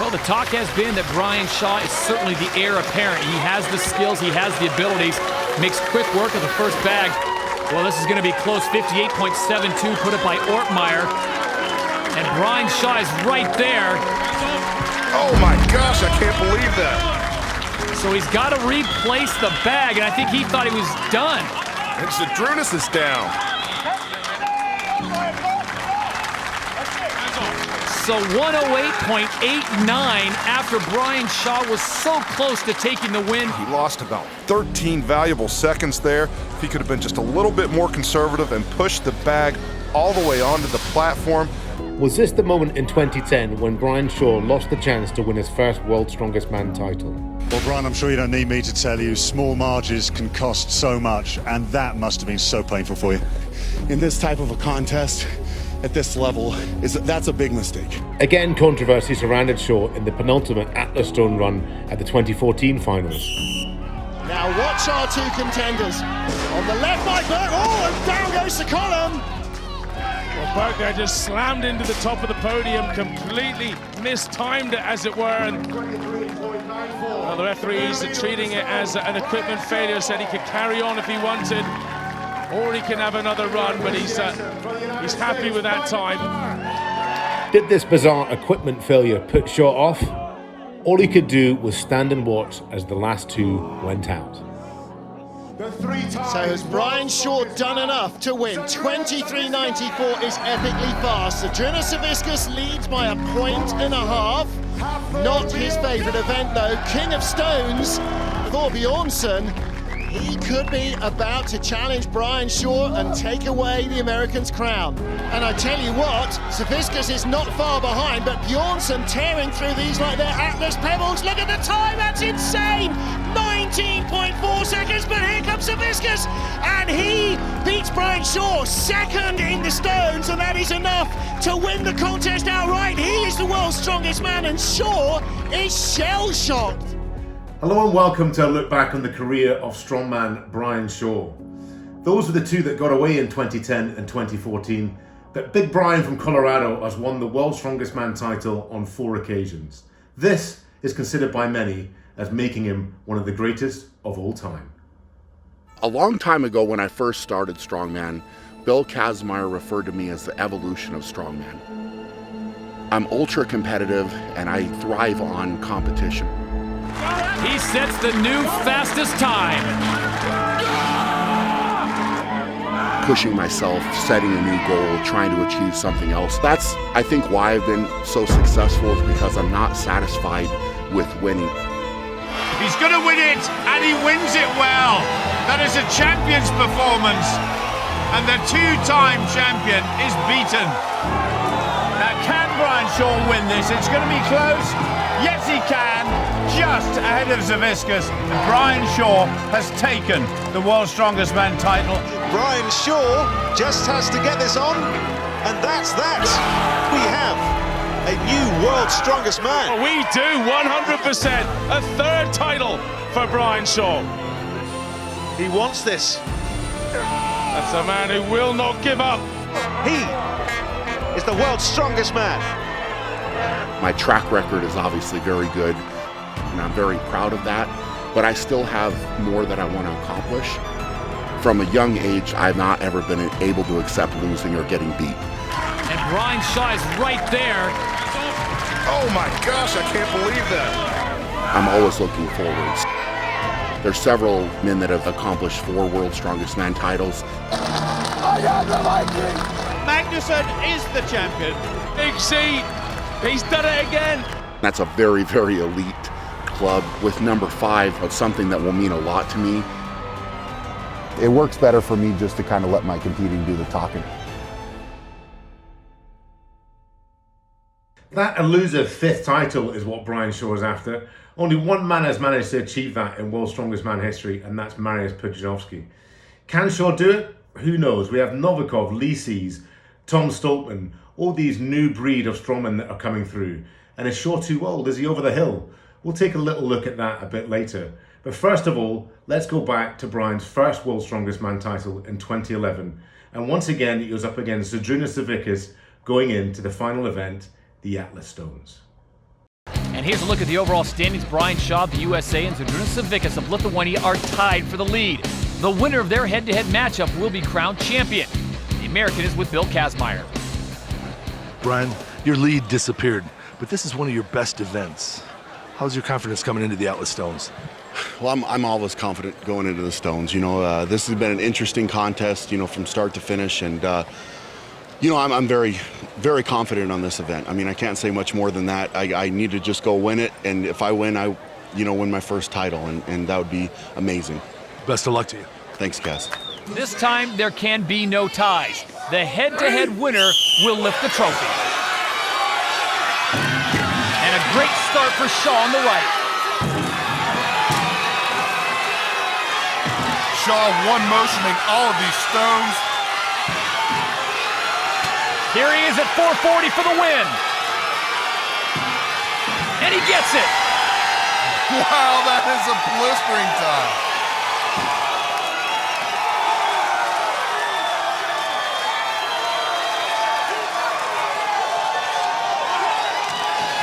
Well, the talk has been that Brian Shaw is certainly the heir apparent. He has the skills, he has the abilities, makes quick work of the first bag. Well, this is going to be close, 58.72 put up by Ortmeyer. And Brian Shaw is right there. Oh my gosh, I can't believe that. So he's got to replace the bag, and I think he thought he was done. And Zydrunas is down. So 108.89 after Brian Shaw was so close to taking the win. He lost about 13 valuable seconds there. If he could have been just a little bit more conservative and pushed the bag all the way onto the platform. Was this the moment in 2010 when Brian Shaw lost the chance to win his first World's Strongest Man title? Well, Brian, I'm sure you don't need me to tell you, small margins can cost so much, and that must have been so painful for you. In this type of a contest, at this level, that's a big mistake. Again, controversy surrounded Shaw in the penultimate Atlas Stone run at the 2014 finals. Now watch our two contenders. On the left by Berg, and down goes the column. Well, Berger just slammed into the top of the podium, completely mistimed it, as it were. And well, the referees are treating it as an equipment failure, said he could carry on if he wanted, or he can have another run, but he's happy with that time. Did this bizarre equipment failure put Shaw off? All he could do was stand and watch as the last two went out. So has Brian Shaw done enough to win? 23.94 is epically fast. Zydrunas Savickas leads by a point and a half. Not his favourite event though. King of Stones, Thor Bjornsson. He could be about to challenge Brian Shaw and take away the American's crown. And I tell you what, Savickas is not far behind, but Bjornsson tearing through these like they're Atlas pebbles. Look at the time, that's insane! 19.4 seconds, but here comes Savickas, and he beats Brian Shaw second in the Stones, and that is enough to win the contest outright. He is the world's strongest man, and Shaw is shell-shocked. Hello and welcome to a look back on the career of strongman Brian Shaw. Those were the two that got away in 2010 and 2014, but Big Brian from Colorado has won the World's Strongest Man title on 4 occasions. This is considered by many as making him one of the greatest of all time. A long time ago when I first started Strongman, Bill Kazmaier referred to me as the evolution of Strongman. I'm ultra competitive and I thrive on competition. He sets the new fastest time. Pushing myself, setting a new goal, trying to achieve something else. That's, I think, why I've been so successful, is because I'm not satisfied with winning. He's going to win it, and he wins it well. That is a champion's performance, and the two-time champion is beaten. Now, can Brian Shaw win this? It's going to be close. Yes, he can. Just ahead of Savickas, and Brian Shaw has taken the World's Strongest Man title. Brian Shaw just has to get this on, and that's that. We have a new World's Strongest Man. We do, 100%. A third title for Brian Shaw. He wants this. That's a man who will not give up. He is the World's Strongest Man. My track record is obviously very good, and I'm very proud of that, but I still have more that I want to accomplish. From a young age, I've not ever been able to accept losing or getting beat. And Brian Shaw is right there. Oh my gosh, I can't believe that. I'm always looking forwards. There's several men that have accomplished 4 World's Strongest Man titles. Magnusson is the champion. Big C, he's done it again. That's a very, very elite club with number 5 of something that will mean a lot to me. It works better for me just to kind of let my competing do the talking. That elusive 5th title is what Brian Shaw is after. Only one man has managed to achieve that in World's Strongest Man history, and that's Mariusz Pudzianowski. Can Shaw do it? Who knows? We have Novikov, Lee Sees, Tom Stoltman, all these new breed of strongmen that are coming through. And is Shaw too old? Is he over the hill? We'll take a little look at that a bit later. But first of all, let's go back to Brian's first World's Strongest Man title in 2011. And once again, he was up against Zydrunas Savickas going into the final event, the Atlas Stones. And here's a look at the overall standings. Brian Shaw of the USA and Zydrunas Savickas of Lithuania are tied for the lead. The winner of their head-to-head matchup will be crowned champion. The American is with Bill Kazmaier. Brian, your lead disappeared, but this is one of your best events. How's your confidence coming into the Atlas Stones? Well, I'm always confident going into the Stones. You know, this has been an interesting contest, you know, from start to finish, and you know, I'm very, very confident on this event. I mean, I can't say much more than that. I need to just go win it, and if I win, I, you know, win my first title, and that would be amazing. Best of luck to you. Thanks, Kaz. This time, there can be no ties. The head-to-head winner will lift the trophy. And a great start for Shaw on the right. Shaw one motioning all of these stones. Here he is at 440 for the win. And he gets it. Wow, that is a blistering time.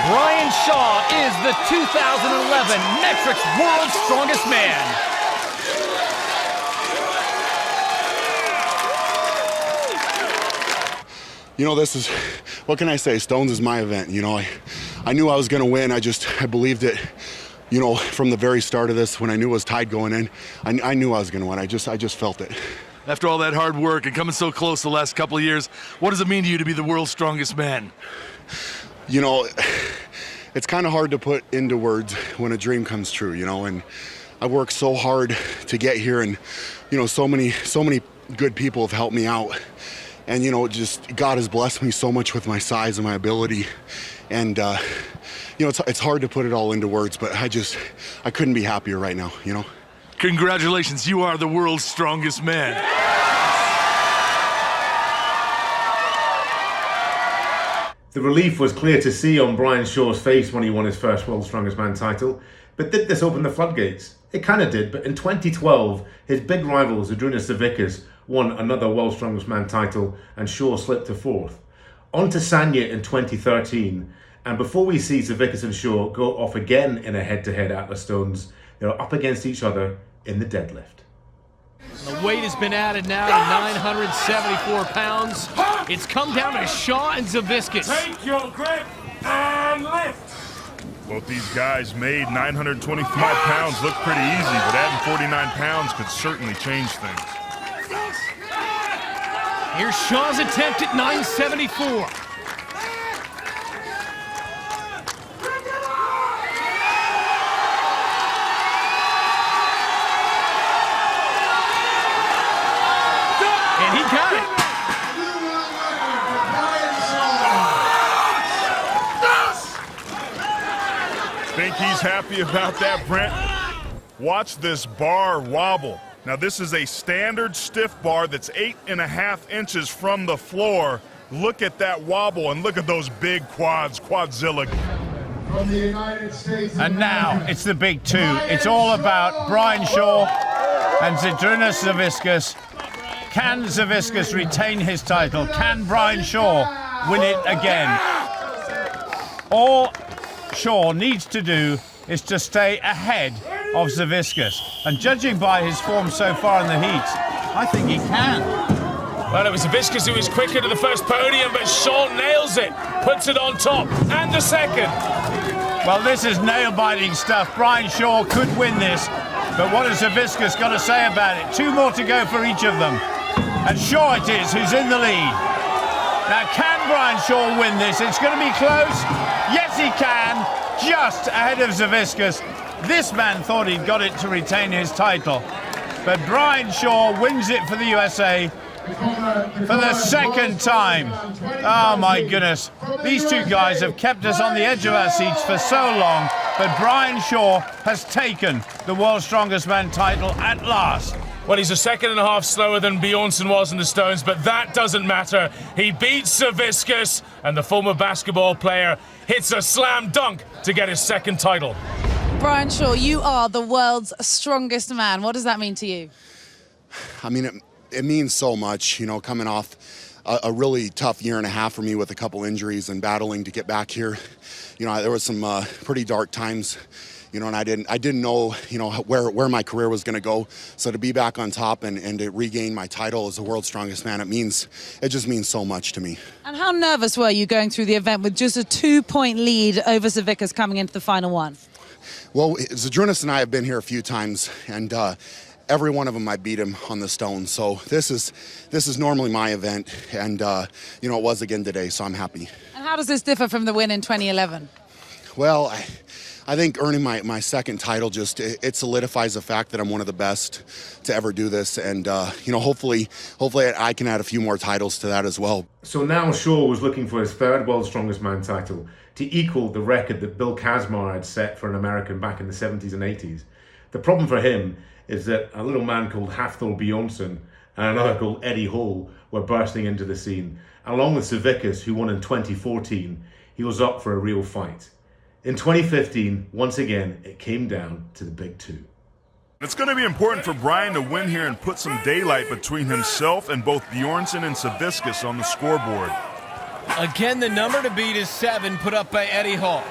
Brian Shaw is the 2011 Metrics World's Strongest Man. You know, this is, what can I say? Stones is my event. You know, I knew I was going to win. I believed it, you know, from the very start of this, when I knew it was tied going in. I knew I was going to win. I just felt it. After all that hard work and coming so close the last couple of years, what does it mean to you to be the world's strongest man? You know, it's kind of hard to put into words when a dream comes true, you know, and I worked so hard to get here, and, you know, so many good people have helped me out. And, you know, just God has blessed me so much with my size and my ability. And, you know, it's hard to put it all into words, but I couldn't be happier right now, you know. Congratulations, you are the world's strongest man. The relief was clear to see on Brian Shaw's face when he won his first World's Strongest Man title. But did this open the floodgates? It kind of did, but in 2012, his big rival Zydrunas Savickas won another World's Strongest Man title, and Shaw slipped to fourth. On to Sanya in 2013, and before we see Savickas and Shaw go off again in a head-to-head Atlas Stones, they're up against each other in the deadlift. The weight has been added now to 974 pounds. It's come down to Shaw and Savickas. Take your grip and lift. Both these guys made 925 pounds look pretty easy, but adding 49 pounds could certainly change things. Here's Shaw's attempt at 974. And he got it. Think he's happy about that, Brent? Watch this bar wobble. Now, this is a standard stiff bar that's 8.5 inches from the floor. Look at that wobble, and look at those big quads, Quadzilla. From the United States. And now it's the big two. It's all about Brian Shaw and Zydrunas Savickas. Can Savickas retain his title? Can Brian Shaw win it again? All Shaw needs to do is to stay ahead of Savickas. And judging by his form so far in the heats, I think he can. Well, it was Savickas who was quicker to the first podium, but Shaw nails it, puts it on top, and the second. Well, this is nail-biting stuff. Brian Shaw could win this, but what has Savickas got to say about it? 2 more to go for each of them. And Shaw it is who's in the lead. Now, can Brian Shaw win this? It's going to be close. Yes, he can. Just ahead of Savickas. This man thought he'd got it to retain his title. But Brian Shaw wins it for the USA for the second time. Oh, my goodness. These two guys have kept us on the edge of our seats for so long. But Brian Shaw has taken the World's Strongest Man title at last. Well, he's a second and a half slower than Bjornsson was in the Stones, but that doesn't matter. He beats Savickas, and the former basketball player hits a slam dunk to get his second title. Brian Shaw, you are the world's strongest man. What does that mean to you? I mean, it means so much, you know, coming off a really tough year and a half for me with a couple injuries and battling to get back here. You know, there was some pretty dark times, you know, and I didn't know, you know, where my career was going to go. So to be back on top and to regain my title as the world's strongest man, it just means so much to me. And how nervous were you going through the event with just a 2-point lead over Savickas coming into the final one? Well, Zydrunas and I have been here a few times, and every one of them I beat him on the stone. So this is normally my event, and you know, it was again today, so I'm happy. And how does this differ from the win in 2011? Well, I think earning my second title just it solidifies the fact that I'm one of the best to ever do this, and you know, hopefully I can add a few more titles to that as well. So now Shaw was looking for his third World's Strongest Man title to equal the record that Bill Kazmaier had set for an American back in the 70s and 80s. The problem for him is that a little man called Hafthor Bjornsson and another called Eddie Hall were bursting into the scene. Along with Savickas, who won in 2014, he was up for a real fight. In 2015, once again, it came down to the big two. It's going to be important for Brian to win here and put some daylight between himself and both Bjornsson and Savickas on the scoreboard. Again, the number to beat is 7, put up by Eddie Hall.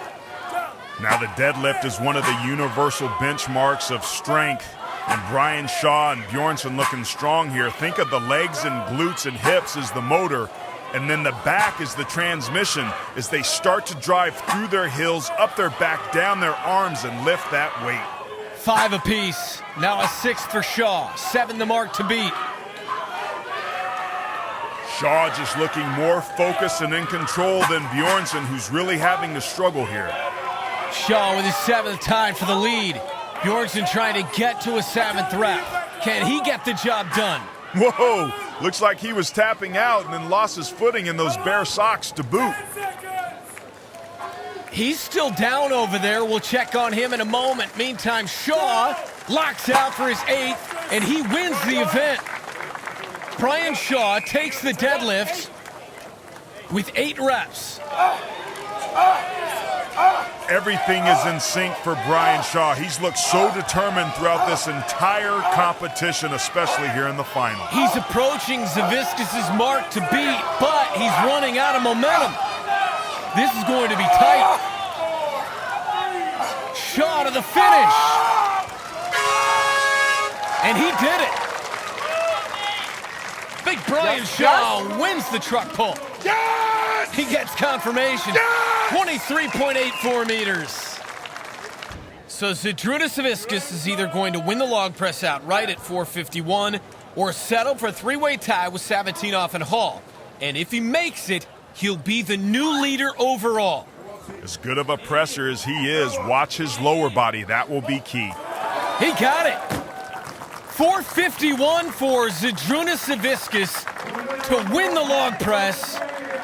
Now the deadlift is one of the universal benchmarks of strength, and Brian Shaw and Bjornsson looking strong here. Think of the legs and glutes and hips as the motor, and then the back is the transmission as they start to drive through their heels, up their back, down their arms, and lift that weight. 5 apiece, now a 6th for Shaw, 7 the mark to beat. Shaw just looking more focused and in control than Bjornsson, who's really having to struggle here. Shaw with his 7th tied for the lead. Bjornsson trying to get to a 7th rep. Can he get the job done? Whoa, looks like he was tapping out and then lost his footing in those bare socks to boot. He's still down over there. We'll check on him in a moment. Meantime, Shaw locks out for his 8th, and he wins the event. Brian Shaw takes the deadlift with 8 reps. Everything is in sync for Brian Shaw. He's looked so determined throughout this entire competition, especially here in the final. He's approaching Savickas' mark to beat, but he's running out of momentum. This is going to be tight. Shaw to the finish. And he did it. Big Brian Shaw wins the truck pull. Yes! He gets confirmation. Yes! 23.84 meters. So Zydrunas Savickas is either going to win the log press outright at 451 or settle for a 3-way tie with Sabatinoff and Hall. And if he makes it, he'll be the new leader overall. As good of a presser as he is, watch his lower body. That will be key. He got it. 451 for Zydrunas Savickas to win the log press,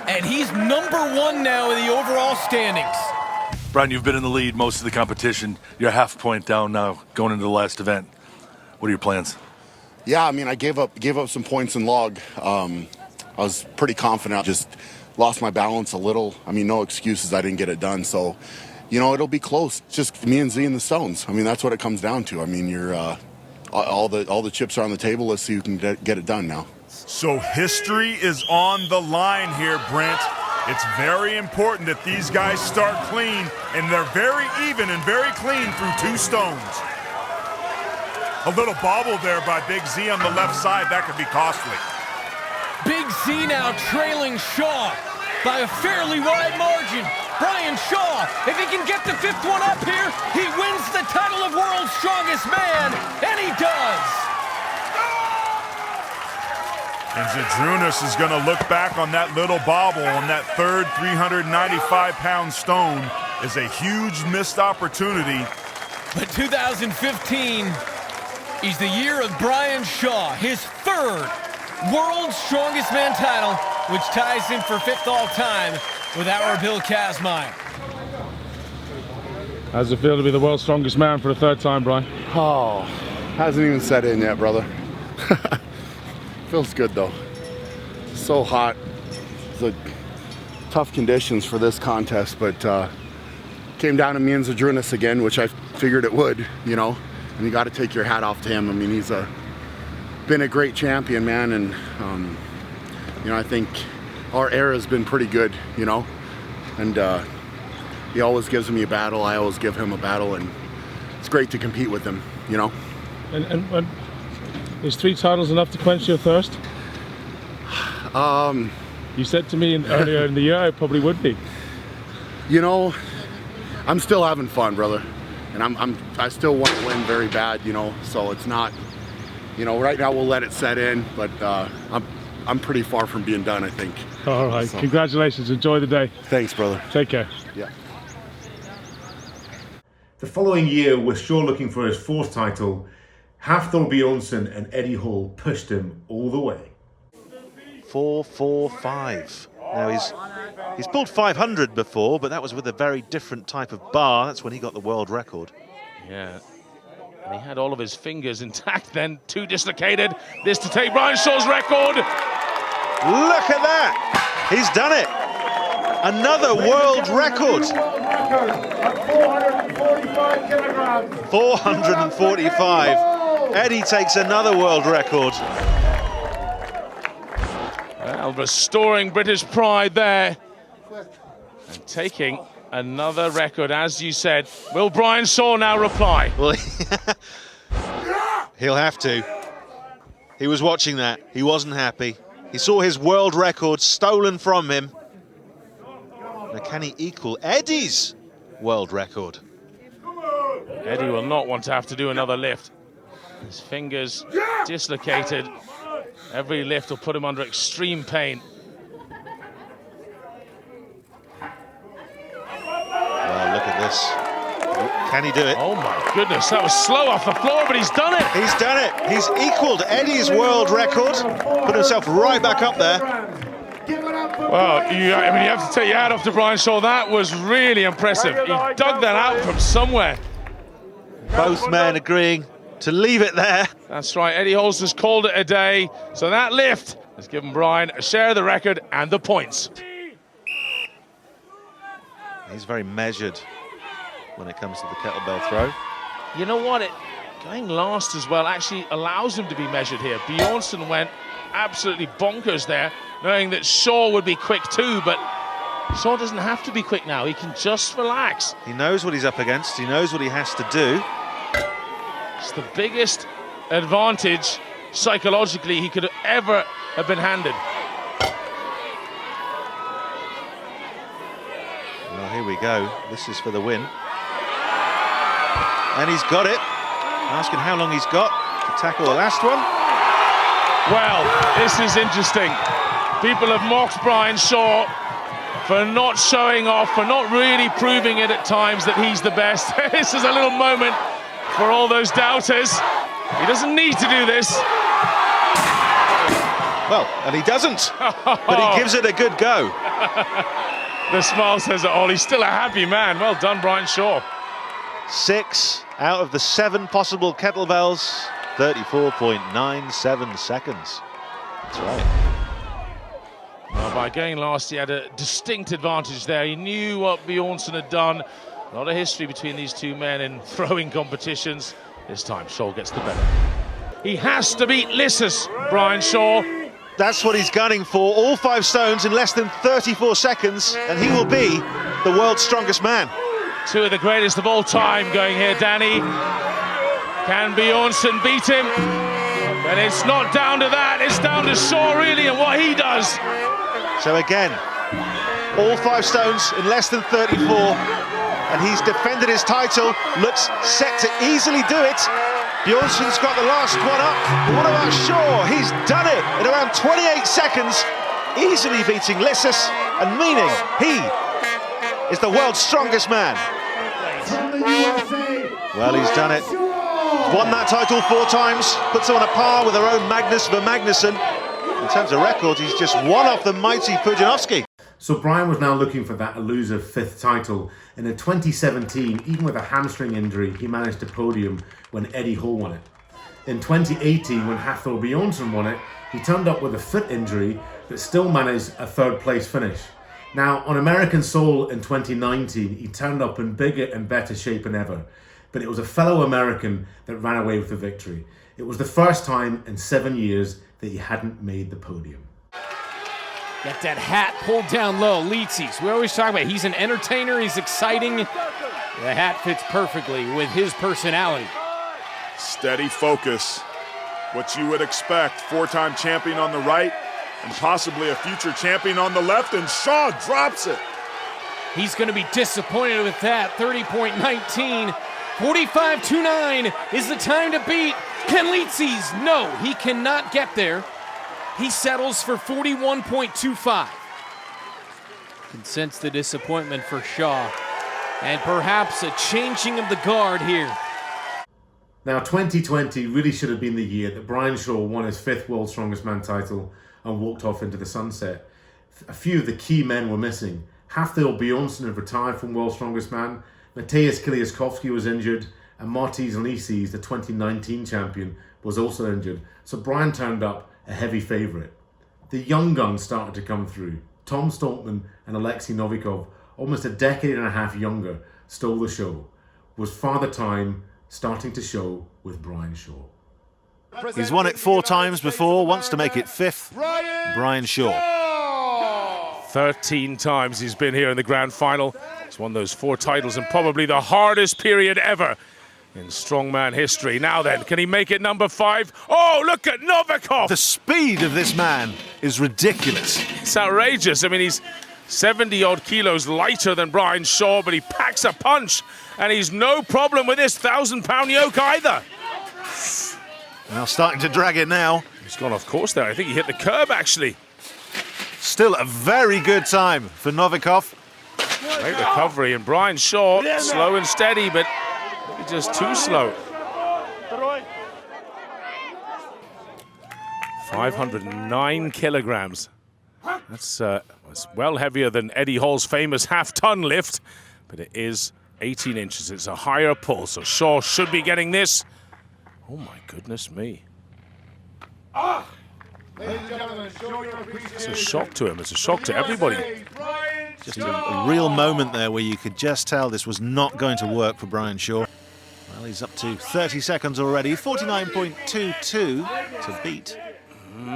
and he's #1 now in the overall standings. Brian, you've been in the lead most of the competition. You're a half point down now going into the last event. What are your plans? Yeah, I mean, I gave up some points in log. I was pretty confident. I just lost my balance a little. I mean, no excuses. I didn't get it done. So, you know, it'll be close. It's just me and Z and the Stones. I mean, that's what it comes down to. I mean, you're all the chips are on the table. Let's see who can get it done now. So history is on the line here, Brent. It's very important that these guys start clean, and they're very even and very clean through 2 stones. A little bobble there by Big Z on the left side. That could be costly. Big Z now trailing Shaw by a fairly wide margin. Brian Shaw, if he can get the 5th one up here, he wins the title of World's Strongest Man, and he does. And Zydrunas is going to look back on that little bobble on that 3rd 395-pound stone as a huge missed opportunity. But 2015 is the year of Brian Shaw, his 3rd World's Strongest Man title, which ties him for 5th all-time with our Bill Kazmaier. How's it feel to be the world's strongest man for the 3rd time, Brian? Oh, hasn't even set in yet, brother. Feels good though. So hot. It's tough conditions for this contest, but came down to me and Zydrunas again, which I figured it would, you know. And you got to take your hat off to him. I mean, he's been a great champion, man, and You know, I think our era has been pretty good, you know, and he always gives me a battle. I always give him a battle, and it's great to compete with him, you know. And is 3 titles enough to quench your thirst? You said to me earlier in the year it probably would be. You know, I'm still having fun, brother, and I still want to win very bad, you know. So it's not, you know, right now we'll let it set in, but I'm pretty far from being done, I think. All right, so. Congratulations. Enjoy the day. Thanks, brother. Take care. Yeah. The following year, with Shaw looking for his 4th title, Hafthor Bjornsson and Eddie Hall pushed him all the way. 4.45. Now he's pulled 500 before, but that was with a very different type of bar. That's when he got the world record. Yeah. And he had all of his fingers intact then, 2 dislocated. This to take Brian Shaw's record. Look at that! He's done it! Another world record! 445. Eddie takes another world record. Well, restoring British pride there. And taking another record, as you said. Will Brian Shaw now reply? Well, he'll have to. He was watching that. He wasn't happy. He saw his world record stolen from him. Now, can he equal Eddie's world record? Eddie will not want to have to do another lift. His fingers dislocated. Every lift will put him under extreme pain. Well, look at this. Can he do it? Oh my goodness, that was slow off the floor, but he's done it. He's done it. He's equaled Eddie's world record. Put himself right back up there. Well, you have to take your hat off to Brian Shaw. That was really impressive. He dug that out from somewhere. Both men agreeing to leave it there. That's right, Eddie Hall's has called it a day. So that lift has given Brian a share of the record and the points. He's very measured when it comes to the kettlebell throw. You know what? Going last as well actually allows him to be measured here. Bjornsson went absolutely bonkers there, knowing that Shaw would be quick too, but Shaw doesn't have to be quick now. He can just relax. He knows what he's up against. He knows what he has to do. It's the biggest advantage psychologically he could ever have been handed. Well, here we go. This is for the win. And he's got it. Asking how long he's got to tackle the last one. Well, this is interesting. People have mocked Brian Shaw for not showing off, for not really proving it at times that he's the best. This is a little moment for all those doubters. He doesn't need to do this. Well, and he doesn't, but he gives it a good go. The smile says it all. He's still a happy man. Well done, Brian Shaw. 6 out of the 7 possible kettlebells, 34.97 seconds. That's right. Well, by going last, he had a distinct advantage there. He knew what Bjornsson had done. A lot of history between these two men in throwing competitions. This time, Shaw gets the better. He has to beat Lissus, Brian Shaw. That's what he's gunning for. All 5 stones in less than 34 seconds, and he will be the world's strongest man. 2 of the greatest of all time going here, Danny. Can Bjornsson beat him? And it's not down to that, it's down to Shaw really and what he does. So again, all 5 stones in less than 34, and he's defended his title, looks set to easily do it. Bjornsson's got the last one up. What about Shaw? He's done it in around 28 seconds, easily beating Lissus, and meaning he is the world's strongest man. Well, he's done it. He's won that title 4 times, puts him on a par with our own Magnus Vermagnusson. In terms of records, he's just one off the mighty Pudzianowski. So Brian was now looking for that elusive 5th title. And in 2017, even with a hamstring injury, he managed to podium when Eddie Hall won it. In 2018, when Hafthor Bjornsson won it, he turned up with a foot injury, but still managed a 3rd place finish. Now, on American Soul in 2019, he turned up in bigger and better shape than ever. But it was a fellow American that ran away with the victory. It was the first time in 7 years that he hadn't made the podium. Get that hat pulled down low. Leetsies, we always talk about he's an entertainer, he's exciting. The hat fits perfectly with his personality. Steady focus. What you would expect. 4-time champion on the right and possibly a future champion on the left, and Shaw drops it. He's going to be disappointed with that. 30.19. 45.29 is the time to beat. Can Leetsies? No, he cannot get there. He settles for 41.25. Can sense the disappointment for Shaw. And perhaps a changing of the guard here. Now, 2020 really should have been the year that Brian Shaw won his 5th World's Strongest Man title and walked off into the sunset. A few of the key men were missing. Hafthor Bjornsson had retired from World's Strongest Man, Mateusz Kiliaskowski was injured, and Martins Leetsies, the 2019 champion, was also injured. So Brian turned up a heavy favourite. The young guns started to come through. Tom Stoltman and Alexei Novikov, almost a decade and a half younger, stole the show. Was Father Time starting to show with Brian Shaw? He's won it 4 times before, wants to make it 5th. Brian Shaw. 13 times he's been here in the grand final. He's won those 4 titles in probably the hardest period ever in strongman history. Now then, can he make it number 5? Oh, look at Novikov! The speed of this man is ridiculous. It's outrageous. I mean, he's 70-odd kilos lighter than Brian Shaw, but he packs a punch, and he's no problem with this 1,000-pound yoke either. Now starting to drag it now. He's gone off course there. I think he hit the curb, actually. Still a very good time for Novikov. Great recovery, and Brian Shaw, slow and steady, but maybe just too slow. 509 kilograms. That's well heavier than Eddie Hall's famous half-ton lift, but it is 18 inches. It's a higher pull, so Shaw should be getting this. Oh my goodness me. It's a shock to him. It's a shock to everybody. Just a real moment there where you could just tell this was not going to work for Brian Shaw. Well, he's up to 30 seconds already. 49.22 to beat.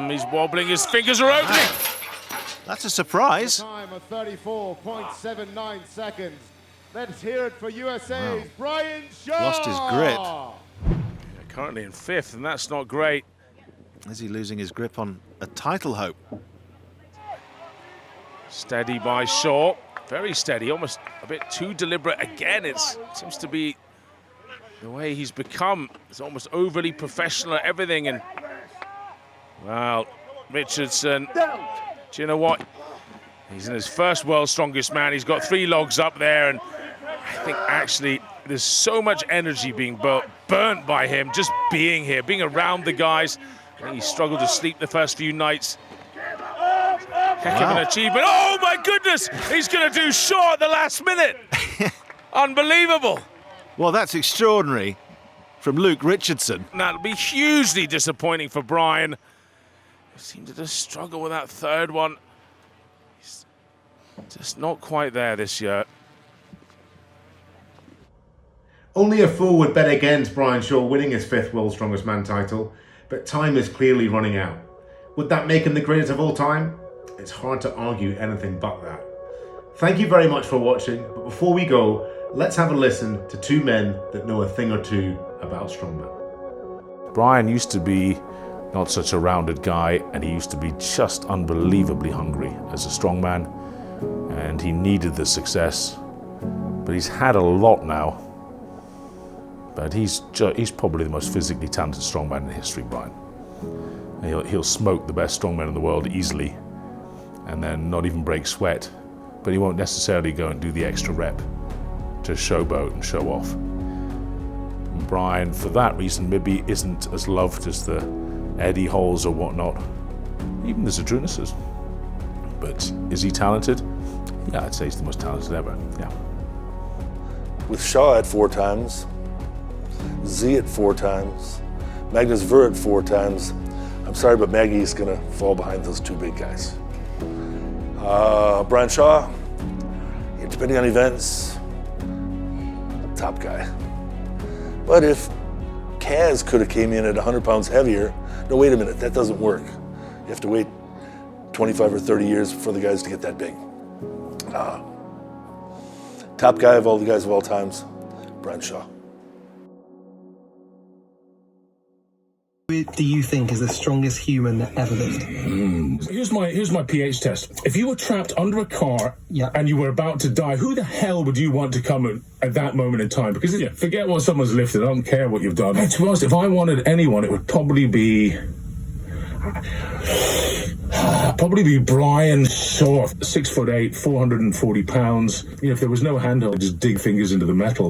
He's wobbling. His fingers are opening. That's a surprise. Time of 34.79 seconds. Let's hear it for USA's Brian Shaw. Lost his grip. Yeah, currently in 5th, and that's not great. Is he losing his grip on a title hope? Steady by Shaw. Very steady, almost a bit too deliberate again. It seems to be the way he's become. He's almost overly professional at everything. And, well, Richardson, do you know what? He's in his first World's Strongest Man. He's got 3 logs up there, and I think actually there's so much energy being burnt by him just being here, being around the guys. I think he struggled to sleep the first few nights. Heck of an achievement. Oh my goodness! He's going to do Shaw at the last minute. Unbelievable. Well, that's extraordinary from Luke Richardson. That'll be hugely disappointing for Brian. He seemed to just struggle with that 3rd one. He's just not quite there this year. Only a fool would bet against Brian Shaw winning his 5th World's Strongest Man title, but time is clearly running out. Would that make him the greatest of all time? It's hard to argue anything but that. Thank you very much for watching, but before we go, let's have a listen to 2 men that know a thing or two about strongman. Brian used to be not such a rounded guy, and he used to be just unbelievably hungry as a strongman, and he needed the success, but he's had a lot now. But he's probably the most physically talented strongman in history, Brian. He'll smoke the best strongman in the world easily, and then not even break sweat, but he won't necessarily go and do the extra rep to showboat and show off. And Brian, for that reason, maybe isn't as loved as the Eddie Halls or whatnot, even the Zydrunas. But is he talented? Yeah, I'd say he's the most talented ever, yeah. With Shaw at 4 times, Z at 4 times, Magnus Ver at 4 times. I'm sorry, but Maggie's gonna fall behind those 2 big guys. Brian Shaw, depending on events, top guy. But if Kaz could have came in at 100 pounds heavier, no, wait a minute, that doesn't work. You have to wait 25 or 30 years for the guys to get that big. Top guy of all the guys of all times, Brian Shaw. Who do you think is the strongest human that ever lived? Here's my pH test. If you were trapped under a car and you were about to die, who the hell would you want to come at that moment in time? Because forget what someone's lifted. I don't care what you've done. Hey, to be honest, if I wanted anyone, it would probably be Brian Shaw, 6'8", 440 pounds. If there was no handhold, I'd just dig fingers into the metal.